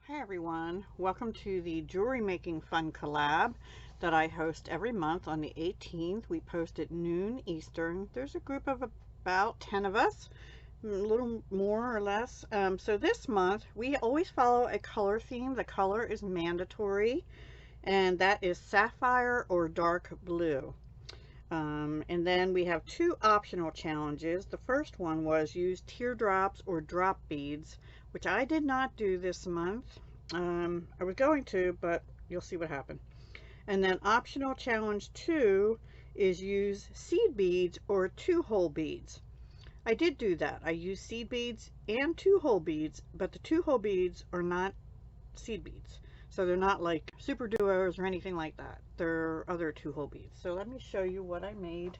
Hi everyone, welcome to the Jewelry Making Fun Collab that I host every month on the 18th. We post at noon Eastern. There's a group of about 10 of us, a little more or less. So this month we always follow a color theme. The color is mandatory, and that is sapphire or dark blue. And then we have two optional challenges. The first one was use teardrops or drop beads, which I did not do this month. I was going to, but you'll see what happened. And then optional challenge 2 is use seed beads or 2-hole beads. I did do that. I used seed beads and 2-hole beads, but the 2-hole beads are not seed beads. So they're not like super duos or anything like that. They're other 2-hole beads. So let me show you what I made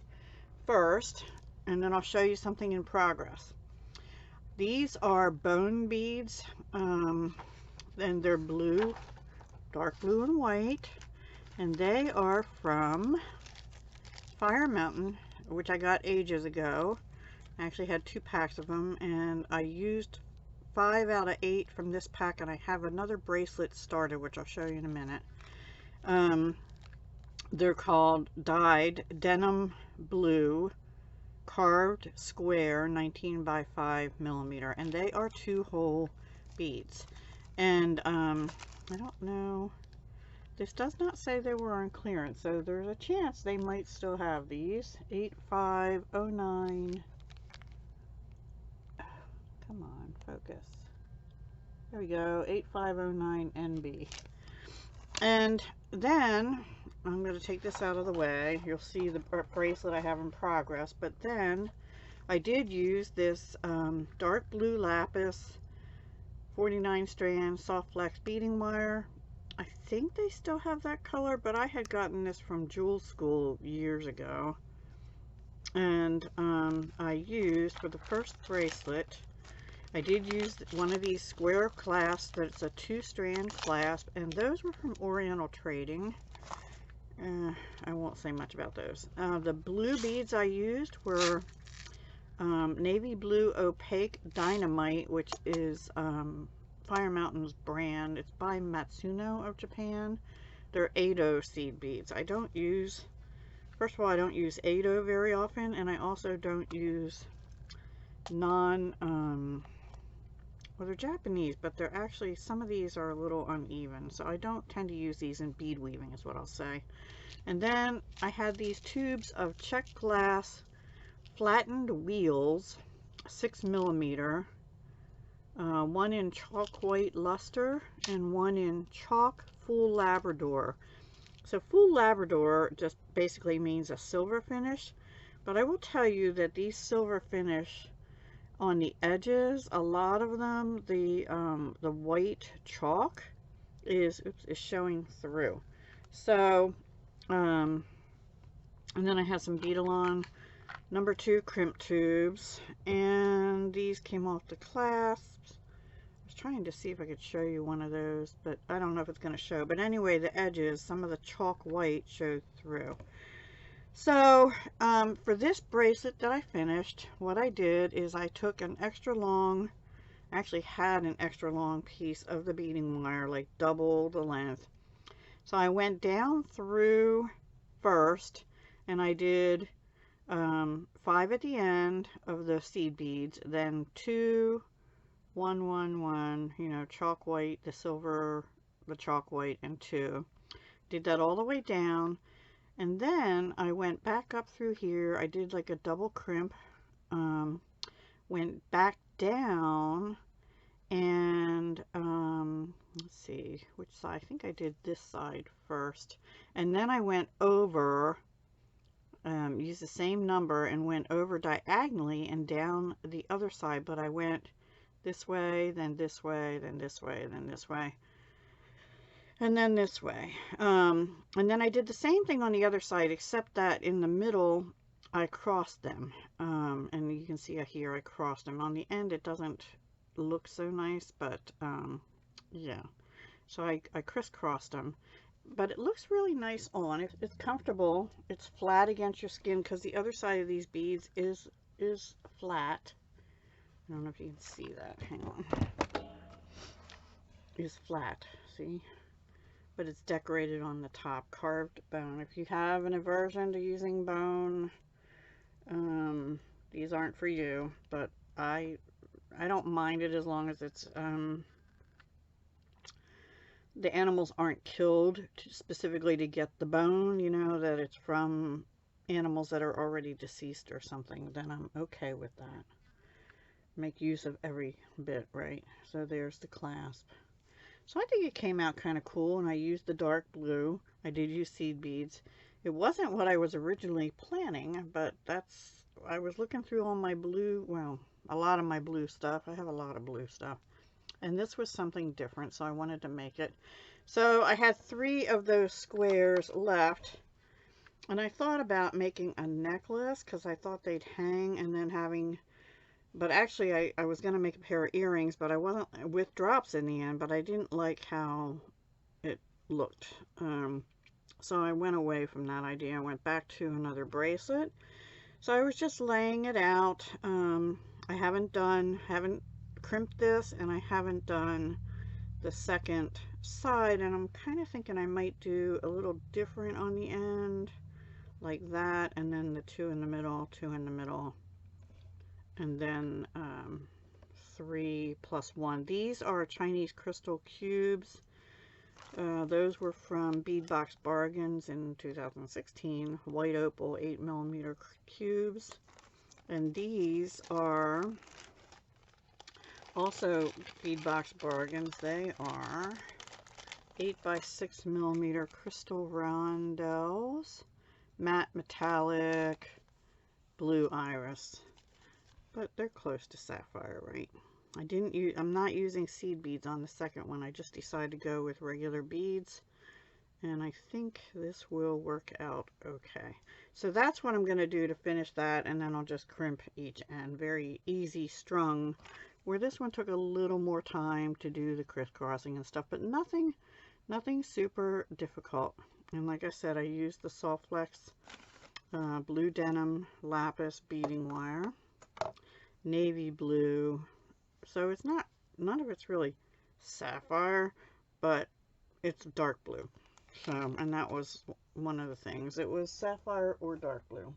first, and then I'll show you something in progress. These are bone beads, and they're blue, dark blue and white, and they are from Fire Mountain, which I got ages ago. I actually had 2 packs of them, and I used 5 out of 8 from this pack, and I have another bracelet started, which I'll show you in a minute. They're called dyed denim blue carved square 19 by 5 millimeter, and they are 2-hole beads. And I don't know, this does not say they were on clearance, so there's a chance they might still have these. 8509. Come on, focus. There we go, 8509 NB. And then I'm going to take this out of the way. You'll see the bracelet I have in progress, but then I did use this dark blue lapis 49 strand soft flex beading wire. I think they still have that color, but I had gotten this from Jewel School years ago. And I used, for the first bracelet, I did use one of these square clasps that's a 2-strand clasp, and those were from Oriental Trading. I won't say much about those. The blue beads I used were navy blue opaque dynamite, which is Fire Mountain's brand. It's by Matsuno of Japan. They're Ado seed beads. I don't use, first of all, I don't use Ado very often, and I also don't use well, they're Japanese, but they're actually, some of these are a little uneven, so I don't tend to use these in bead weaving, is what I'll say. And then I had these tubes of check glass flattened wheels, 6 millimeter, 1 in chalk white luster and 1 in chalk full Labrador. So full Labrador just basically means a silver finish, but I will tell you that these silver finish on the edges, a lot of them, the white chalk is showing through. So and then I have some Beadalon number 2 crimp tubes, and these came off the clasps. I was trying to see if I could show you one of those, but I don't know if it's going to show. But anyway, the edges, some of the chalk white showed through. So for this bracelet that I finished, what I did is I took an extra long, actually had an extra long piece of the beading wire, like double the length. So I went down through first, and I did 5 at the end of the seed beads, then 2, 1, 1, 1, you know, chalk white, the silver, the chalk white, and 2. Did that all the way down. And then I went back up through here. I did like a double crimp, went back down, and let's see which side. I think I did this side first, and then I went over, used the same number and went over diagonally and down the other side, but I went this way, then this way, then this way, then this way, and then this way. And then I did the same thing on the other side, except that in the middle I crossed them, and you can see here I crossed them. On the end it doesn't look so nice, but yeah, so I crisscrossed them, but it looks really nice on. It's comfortable, it's flat against your skin, because the other side of these beads is flat. I don't know if you can see that, hang on. is flat, see? But it's decorated on the top, carved bone. If you have an aversion to using bone, these aren't for you, but I don't mind it as long as it's the animals aren't killed specifically to get the bone, you know, that it's from animals that are already deceased or something, then I'm okay with that. Make use of every bit, right? So there's the clasp. So I think it came out kind of cool, and I used the dark blue. I did use seed beads. It wasn't what I was originally planning, but I was looking through all my blue, well, a lot of my blue stuff. I have a lot of blue stuff. And this was something different, so I wanted to make it. So I had 3 of those squares left, and I thought about making a necklace because I thought they'd hang, and then having, but actually I was going to make a pair of earrings, but I wasn't, with drops in the end, but I didn't like how it looked. So I went away from that idea. I went back to another bracelet. So I was just laying it out. I haven't crimped this, and I haven't done the second side, and I'm kind of thinking I might do a little different on the end, like that, and then the 2 in the middle, 2 in the middle, and then 3 plus 1. These are Chinese crystal cubes. Those were from Beadbox Bargains in 2016, white opal 8mm cubes, and these are also Beadbox Bargains. They are 8x6mm crystal rondelles, matte metallic, blue iris, but they're close to sapphire, right? I'm not using seed beads on the second one. I just decided to go with regular beads, and I think this will work out okay. So that's what I'm going to do to finish that, and then I'll just crimp each end. Very easy strung, where this one took a little more time to do the crisscrossing and stuff, but nothing super difficult. And like I said, I used the Soft Flex blue denim lapis beading wire, navy blue. So it's not, none of it's really sapphire, but it's dark blue. So, and that was one of the things. It was sapphire or dark blue.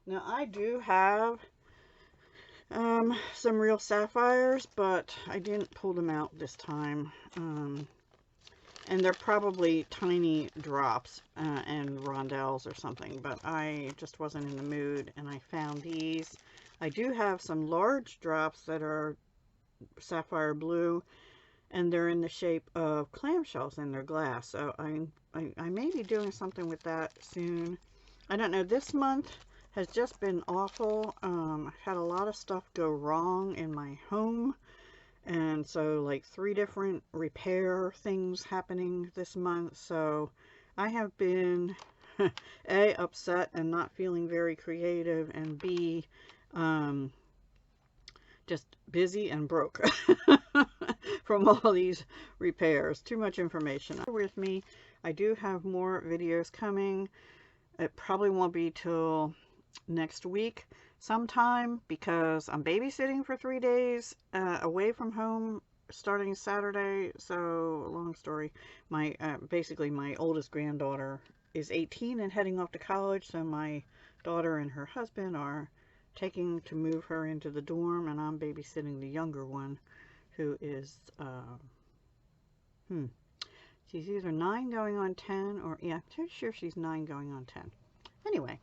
Now I do have some real sapphires, but I didn't pull them out this time. And they're probably tiny drops and rondelles or something, but I just wasn't in the mood, and I found these. I do have some large drops that are sapphire blue, and they're in the shape of clamshells, and they're glass. So I may be doing something with that soon. I don't know. This month has just been awful. I've had a lot of stuff go wrong in my home, and so like 3 different repair things happening this month. So I have been A, upset and not feeling very creative, and B, just busy and broke from all these repairs. Too much information. With me, I do have more videos coming. It probably won't be till next week sometime, because I'm babysitting for 3 days away from home starting Saturday. So long story, my basically my oldest granddaughter is 18 and heading off to college, so my daughter and her husband are taking to move her into the dorm, and I'm babysitting the younger one, who is she's either 9 going on 10, or yeah, I'm pretty sure she's 9 going on 10. Anyway,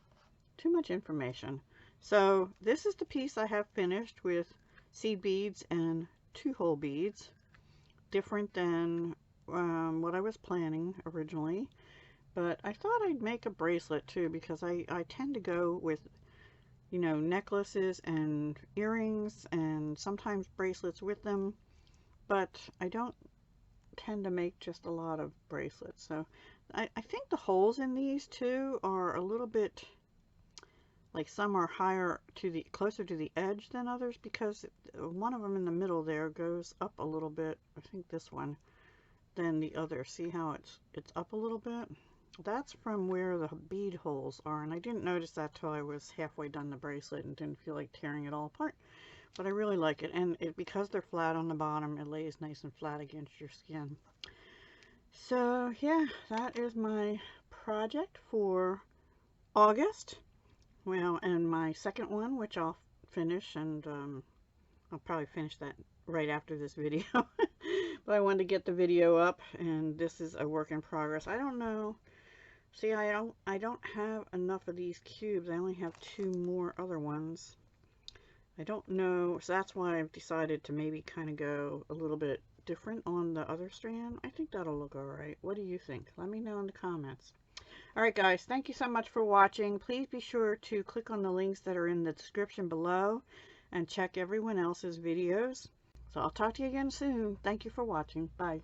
too much information. So this is the piece I have finished with seed beads and 2-hole beads. Different than what I was planning originally, but I thought I'd make a bracelet too, because I tend to go with, you know, necklaces and earrings and sometimes bracelets with them, but I don't tend to make just a lot of bracelets. So I think the holes in these two are a little bit, like some are higher to the, closer to the edge than others, because one of them in the middle there goes up a little bit, I think this one, than the other. See how it's up a little bit? That's from where the bead holes are, and I didn't notice that till I was halfway done the bracelet and didn't feel like tearing it all apart. But I really like it, and because they're flat on the bottom, it lays nice and flat against your skin. So yeah, that is my project for August. Well, and my second one, which I'll finish, and I'll probably finish that right after this video. But I wanted to get the video up, and this is a work in progress. I don't know. See, I don't have enough of these cubes. I only have 2 more other ones. I don't know, so that's why I've decided to maybe kind of go a little bit different on the other strand. I think that'll look alright. What do you think? Let me know in the comments. Alright guys, thank you so much for watching. Please be sure to click on the links that are in the description below and check everyone else's videos. So I'll talk to you again soon. Thank you for watching. Bye.